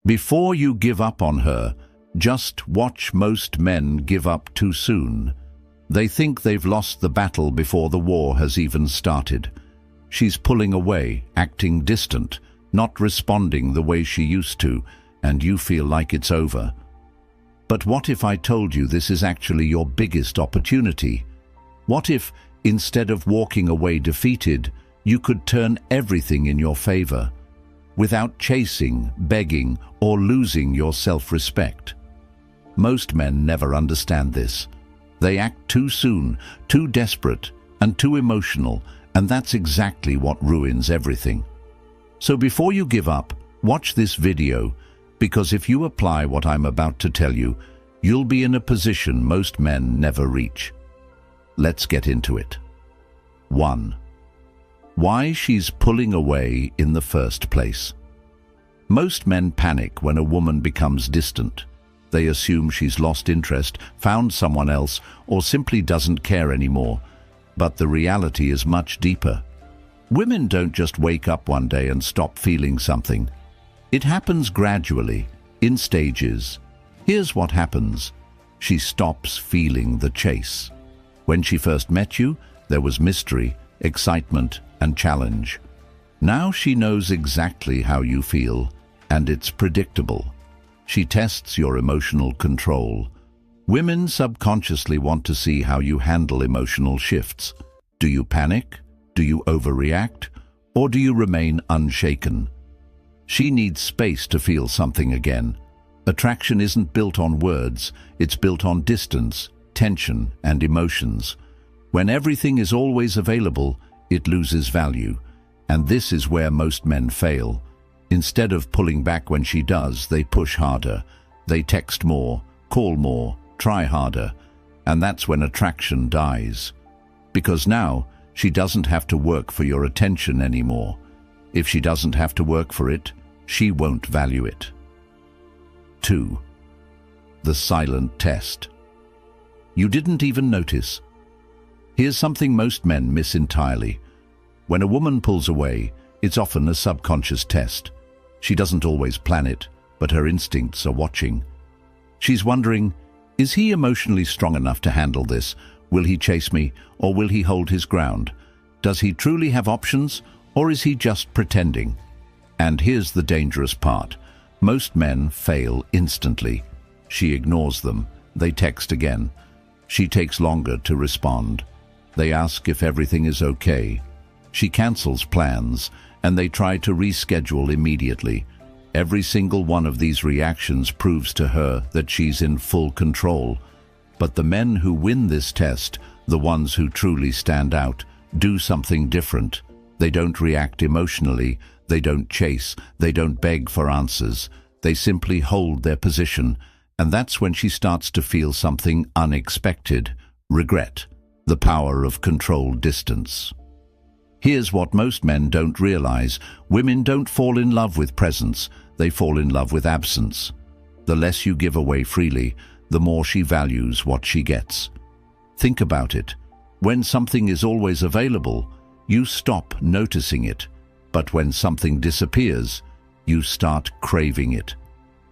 Before you give up on her, just watch. Most men give up too soon. They think they've lost the battle before the war has even started. She's pulling away, acting distant, not responding the way she used to, and you feel like it's over. But what if I told you this is actually your biggest opportunity? What if, instead of walking away defeated, you could turn everything in your favor, without chasing, begging, or losing your self-respect? Most men never understand this. They act too soon, too desperate, and too emotional, and that's exactly what ruins everything. So before you give up, watch this video, because if you apply what I'm about to tell you, you'll be in a position most men never reach. Let's get into it. 1. Why she's pulling away in the first place. Most men panic when a woman becomes distant. They assume she's lost interest, found someone else, or simply doesn't care anymore. But the reality is much deeper. Women don't just wake up one day and stop feeling something. It happens gradually, in stages. Here's what happens. She stops feeling the chase. When she first met you, there was mystery, excitement, and challenge. Now she knows exactly how you feel, and it's predictable. She tests your emotional control. Women subconsciously want to see how you handle emotional shifts. Do you panic? Do you overreact? Or do you remain unshaken? She needs space to feel something again. Attraction isn't built on words, it's built on distance, tension, and emotions. When everything is always available, it loses value. And this is where most men fail. Instead of pulling back when she does, they push harder. They text more, call more, try harder. And that's when attraction dies. Because now, she doesn't have to work for your attention anymore. If she doesn't have to work for it, she won't value it. 2. The silent test. You didn't even notice. Here's something most men miss entirely. When a woman pulls away, it's often a subconscious test. She doesn't always plan it, but her instincts are watching. She's wondering, is he emotionally strong enough to handle this? Will he chase me, or will he hold his ground? Does he truly have options, or is he just pretending? And here's the dangerous part. Most men fail instantly. She ignores them. They text again. She takes longer to respond. They ask if everything is okay. She cancels plans, and they try to reschedule immediately. Every single one of these reactions proves to her that she's in full control. But the men who win this test, the ones who truly stand out, do something different. They don't react emotionally, they don't chase, they don't beg for answers. They simply hold their position, and that's when she starts to feel something unexpected: regret, the power of controlled distance. Here's what most men don't realize. Women don't fall in love with presence, they fall in love with absence. The less you give away freely, the more she values what she gets. Think about it. When something is always available, you stop noticing it. But when something disappears, you start craving it.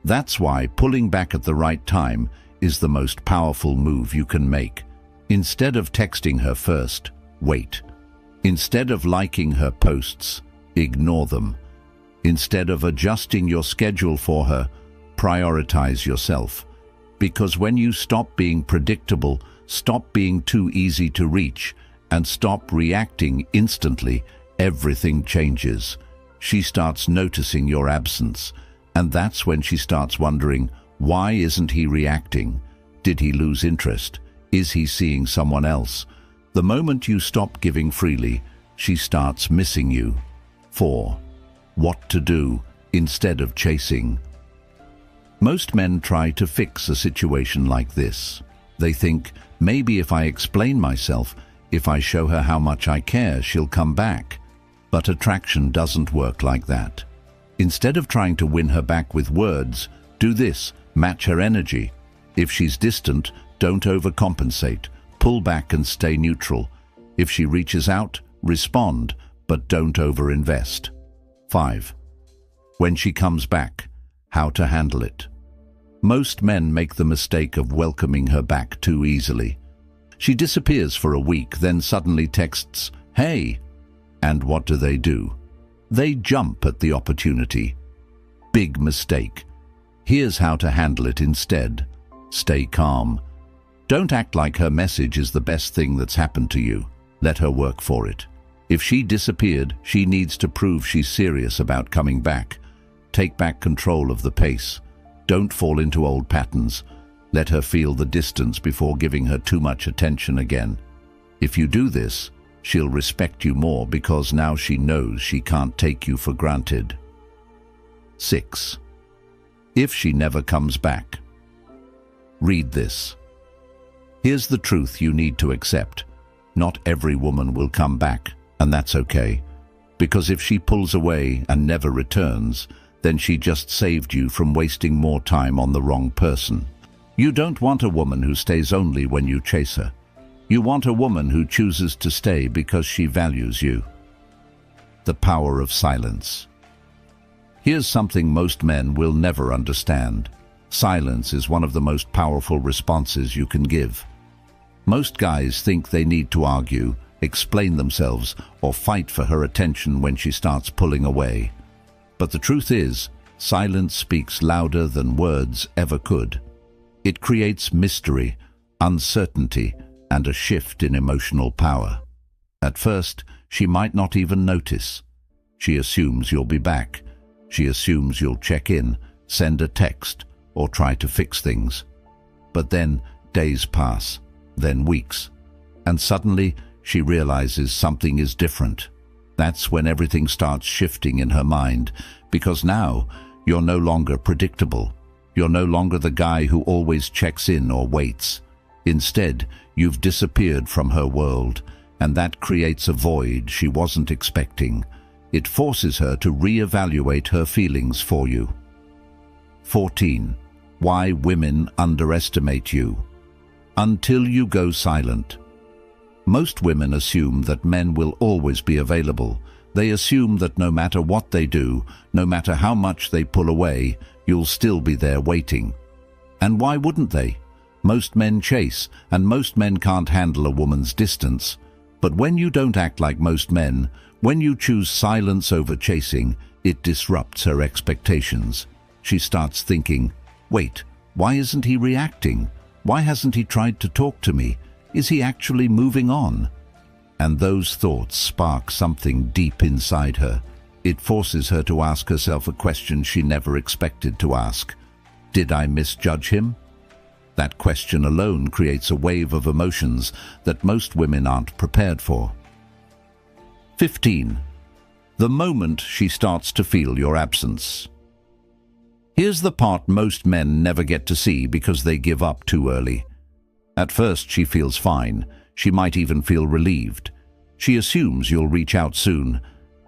That's why pulling back at the right time is the most powerful move you can make. Instead of texting her first, wait. Instead of liking her posts, ignore them. Instead of adjusting your schedule for her, prioritize yourself. Because when you stop being predictable, stop being too easy to reach, and stop reacting instantly, everything changes. She starts noticing your absence, and that's when she starts wondering, why isn't he reacting? Did he lose interest? Is he seeing someone else? The moment you stop giving freely, she starts missing you. 4. What to do instead of chasing. Most men try to fix a situation like this. They think, maybe if I explain myself, if I show her how much I care, she'll come back. But attraction doesn't work like that. Instead of trying to win her back with words, do this: match her energy. If she's distant, don't overcompensate. Pull back and stay neutral. If she reaches out, respond, but don't overinvest. 5. When she comes back, How to handle it. Most men make the mistake of welcoming her back too easily. She disappears for a week, then suddenly texts, "Hey!" And what do? They jump at the opportunity. Big mistake. Here's how to handle it instead. Stay calm. Don't act like her message is the best thing that's happened to you. Let her work for it. If she disappeared, she needs to prove she's serious about coming back. Take back control of the pace. Don't fall into old patterns. Let her feel the distance before giving her too much attention again. If you do this, she'll respect you more because now she knows she can't take you for granted. 6. If she never comes back. Read this. Here's the truth you need to accept. Not every woman will come back, and that's okay. Because if she pulls away and never returns, then she just saved you from wasting more time on the wrong person. You don't want a woman who stays only when you chase her. You want a woman who chooses to stay because she values you. The power of silence. Here's something most men will never understand. Silence is one of the most powerful responses you can give. Most guys think they need to argue, explain themselves, or fight for her attention when she starts pulling away. But the truth is, silence speaks louder than words ever could. It creates mystery, uncertainty, and a shift in emotional power. At first, she might not even notice. She assumes you'll be back. She assumes you'll check in, send a text, or try to fix things. But then days pass, then weeks, and suddenly she realizes something is different. That's when everything starts shifting in her mind, because now you're no longer predictable. You're no longer the guy who always checks in or waits. Instead, you've disappeared from her world, and that creates a void she wasn't expecting. It forces her to reevaluate her feelings for you. 14. Why women underestimate you. Until you go silent. Most women assume that men will always be available. They assume that no matter what they do, no matter how much they pull away, you'll still be there waiting. And why wouldn't they? Most men chase, and most men can't handle a woman's distance. But when you don't act like most men, when you choose silence over chasing, it disrupts her expectations. She starts thinking, wait, why isn't he reacting? Why hasn't he tried to talk to me? Is he actually moving on? And those thoughts spark something deep inside her. It forces her to ask herself a question she never expected to ask. Did I misjudge him? That question alone creates a wave of emotions that most women aren't prepared for. 15. The moment she starts to feel your absence. Here's the part most men never get to see because they give up too early. At first she feels fine. She might even feel relieved. She assumes you'll reach out soon.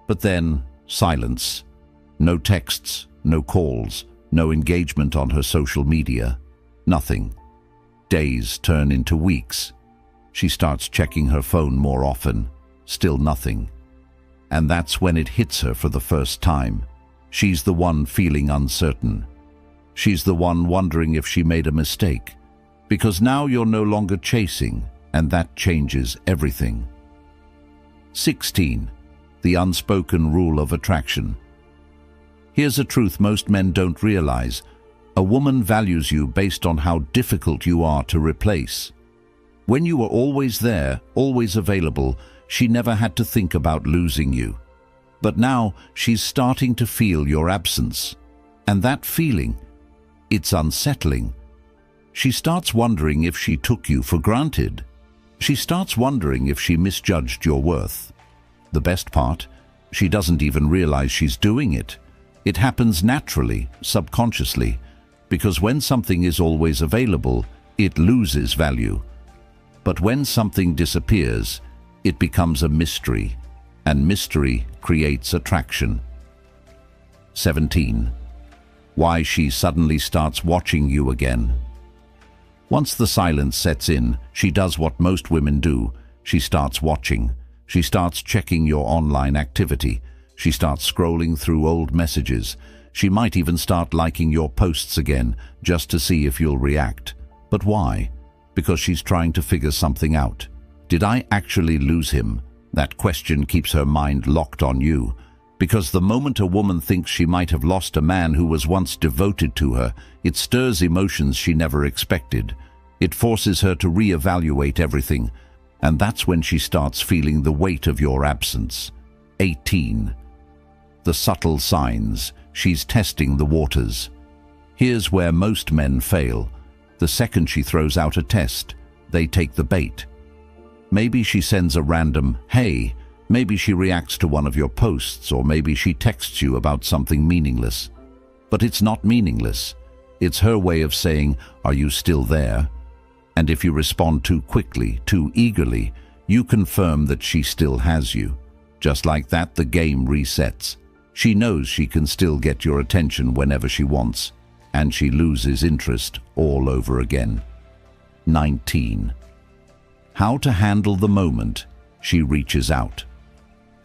But then, silence. No texts, no calls, no engagement on her social media. Nothing. Days turn into weeks. She starts checking her phone more often. Still nothing. And that's when it hits her for the first time. She's the one feeling uncertain. She's the one wondering if she made a mistake. Because now you're no longer chasing, and that changes everything. 16. The unspoken rule of attraction. Here's a truth most men don't realize. A woman values you based on how difficult you are to replace. When you were always there, always available, she never had to think about losing you. But now she's starting to feel your absence. And that feeling, it's unsettling. She starts wondering if she took you for granted. She starts wondering if she misjudged your worth. The best part, she doesn't even realize she's doing it. It happens naturally, subconsciously, because when something is always available, it loses value. But when something disappears, it becomes a mystery, and mystery creates attraction. 17. Why she suddenly starts watching you again. Once the silence sets in, she does what most women do. She starts watching. She starts checking your online activity. She starts scrolling through old messages. She might even start liking your posts again, just to see if you'll react. But why? Because she's trying to figure something out. Did I actually lose him? That question keeps her mind locked on you. Because the moment a woman thinks she might have lost a man who was once devoted to her, it stirs emotions she never expected. It forces her to reevaluate everything, and that's when she starts feeling the weight of your absence. 18. The subtle signs. She's testing the waters. Here's where most men fail. The second she throws out a test, they take the bait. Maybe she sends a random, "Hey," maybe she reacts to one of your posts, or maybe she texts you about something meaningless. But it's not meaningless. It's her way of saying, "Are you still there?" And if you respond too quickly, too eagerly, you confirm that she still has you. Just like that, the game resets. She knows she can still get your attention whenever she wants, and she loses interest all over again. 19. How to handle the moment she reaches out.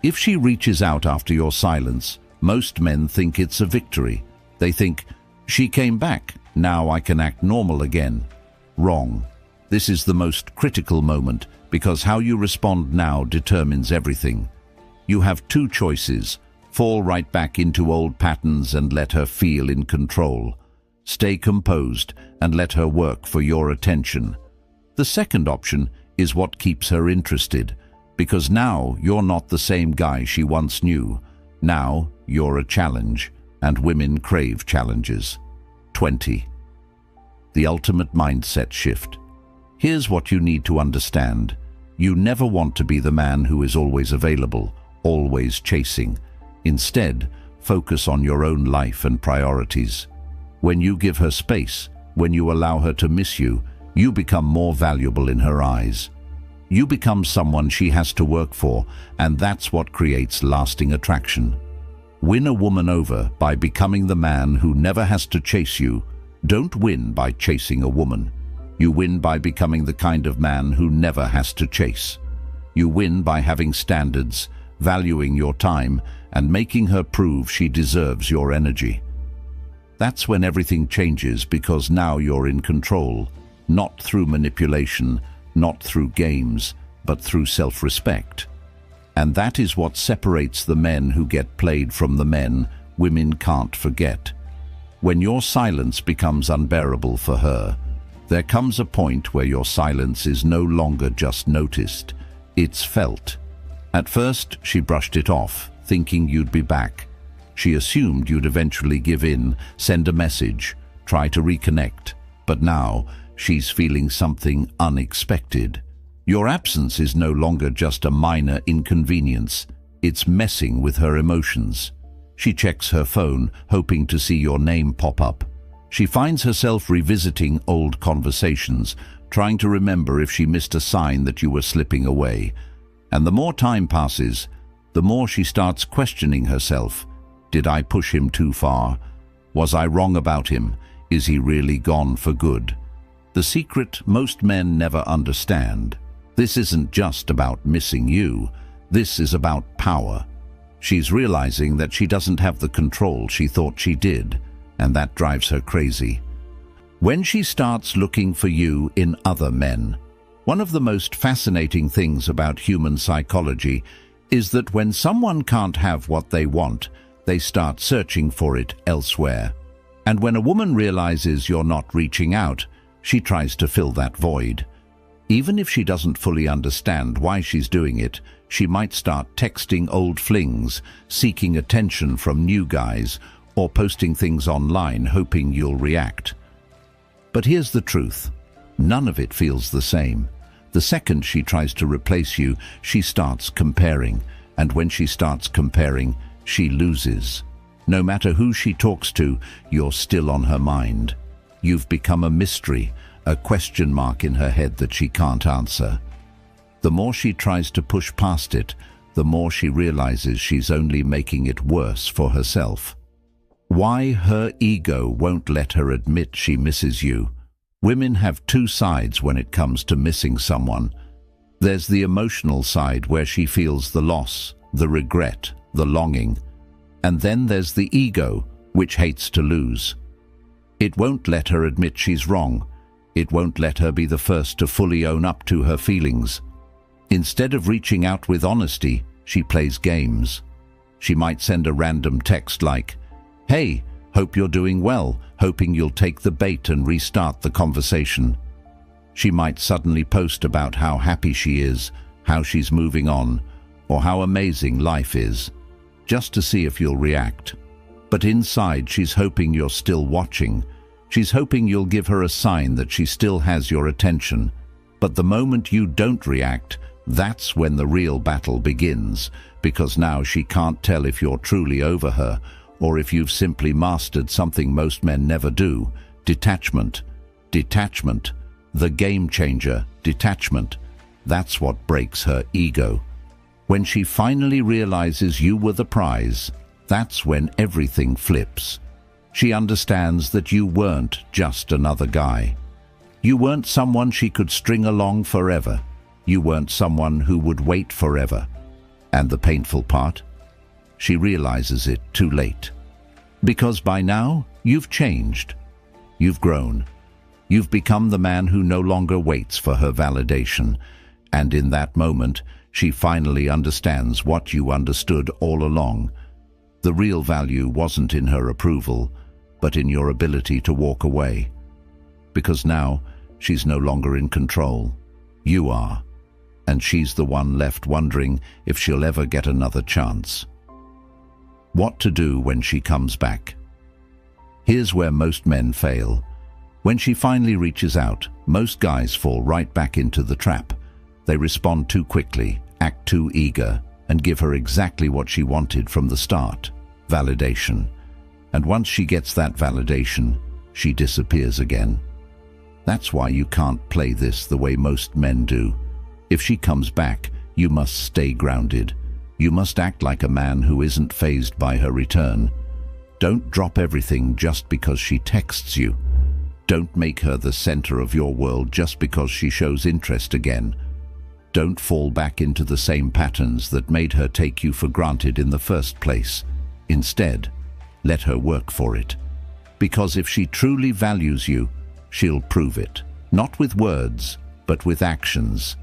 If she reaches out after your silence, most men think it's a victory. They think, "She came back, now I can act normal again." Wrong. This is the most critical moment, because how you respond now determines everything. You have two choices: fall right back into old patterns and let her feel in control. Stay composed and let her work for your attention. The second option is what keeps her interested, because now you're not the same guy she once knew. Now you're a challenge, and women crave challenges. 20. The ultimate mindset shift. Here's what you need to understand. You never want to be the man who is always available, always chasing. Instead, focus on your own life and priorities. When you give her space, when you allow her to miss you, you become more valuable in her eyes. You become someone she has to work for, and that's what creates lasting attraction. Win a woman over by becoming the man who never has to chase you. Don't win by chasing a woman. You win by becoming the kind of man who never has to chase. You win by having standards, valuing your time, and making her prove she deserves your energy. That's when everything changes, because now you're in control, not through manipulation, not through games, but through self-respect. And that is what separates the men who get played from the men women can't forget. When your silence becomes unbearable for her, there comes a point where your silence is no longer just noticed, it's felt. At first, she brushed it off, thinking you'd be back. She assumed you'd eventually give in, send a message, try to reconnect. But now, she's feeling something unexpected. Your absence is no longer just a minor inconvenience. It's messing with her emotions. She checks her phone, hoping to see your name pop up. She finds herself revisiting old conversations, trying to remember if she missed a sign that you were slipping away. And the more time passes, the more she starts questioning herself. Did I push him too far? Was I wrong about him? Is he really gone for good? The secret most men never understand. This isn't just about missing you. This is about power. She's realizing that she doesn't have the control she thought she did, and that drives her crazy. When she starts looking for you in other men, one of the most fascinating things about human psychology is that when someone can't have what they want, they start searching for it elsewhere. And when a woman realizes you're not reaching out, she tries to fill that void. Even if she doesn't fully understand why she's doing it, she might start texting old flings, seeking attention from new guys, or posting things online hoping you'll react. But here's the truth. None of it feels the same. The second she tries to replace you, she starts comparing. And when she starts comparing, she loses. No matter who she talks to, you're still on her mind. You've become a mystery, a question mark in her head that she can't answer. The more she tries to push past it, the more she realizes she's only making it worse for herself. Why her ego won't let her admit she misses you. Women have two sides when it comes to missing someone. There's the emotional side where she feels the loss, the regret, the longing. And then there's the ego, which hates to lose. It won't let her admit she's wrong. It won't let her be the first to fully own up to her feelings. Instead of reaching out with honesty, she plays games. She might send a random text like, "Hey, hope you're doing well," hoping you'll take the bait and restart the conversation. She might suddenly post about how happy she is, how she's moving on, or how amazing life is, just to see if you'll react. But inside, she's hoping you're still watching. She's hoping you'll give her a sign that she still has your attention. But the moment you don't react, that's when the real battle begins, because now she can't tell if you're truly over her or if you've simply mastered something most men never do: detachment. Detachment. The game changer, detachment. That's what breaks her ego. When she finally realizes you were the prize, that's when everything flips. She understands that you weren't just another guy. You weren't someone she could string along forever. You weren't someone who would wait forever. And the painful part? She realizes it too late. Because by now, you've changed. You've grown. You've become the man who no longer waits for her validation. And in that moment, she finally understands what you understood all along. The real value wasn't in her approval, but in your ability to walk away. Because now, she's no longer in control. You are. And she's the one left wondering if she'll ever get another chance. What to do when she comes back? Here's where most men fail. When she finally reaches out, most guys fall right back into the trap. They respond too quickly, act too eager, and give her exactly what she wanted from the start: validation. And once she gets that validation, she disappears again. That's why you can't play this the way most men do. If she comes back, you must stay grounded. You must act like a man who isn't fazed by her return. Don't drop everything just because she texts you. Don't make her the center of your world just because she shows interest again. Don't fall back into the same patterns that made her take you for granted in the first place. Instead, let her work for it. Because if she truly values you, she'll prove it. Not with words, but with actions.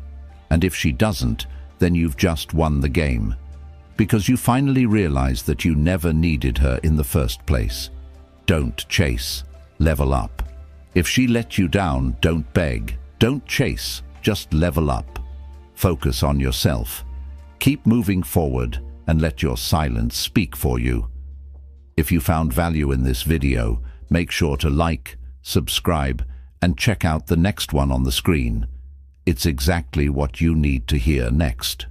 And if she doesn't, then you've just won the game. Because you finally realize that you never needed her in the first place. Don't chase. Level up. If she let you down, don't beg. Don't chase. Just level up. Focus on yourself. Keep moving forward and let your silence speak for you. If you found value in this video, make sure to like, subscribe, and check out the next one on the screen. It's exactly what you need to hear next.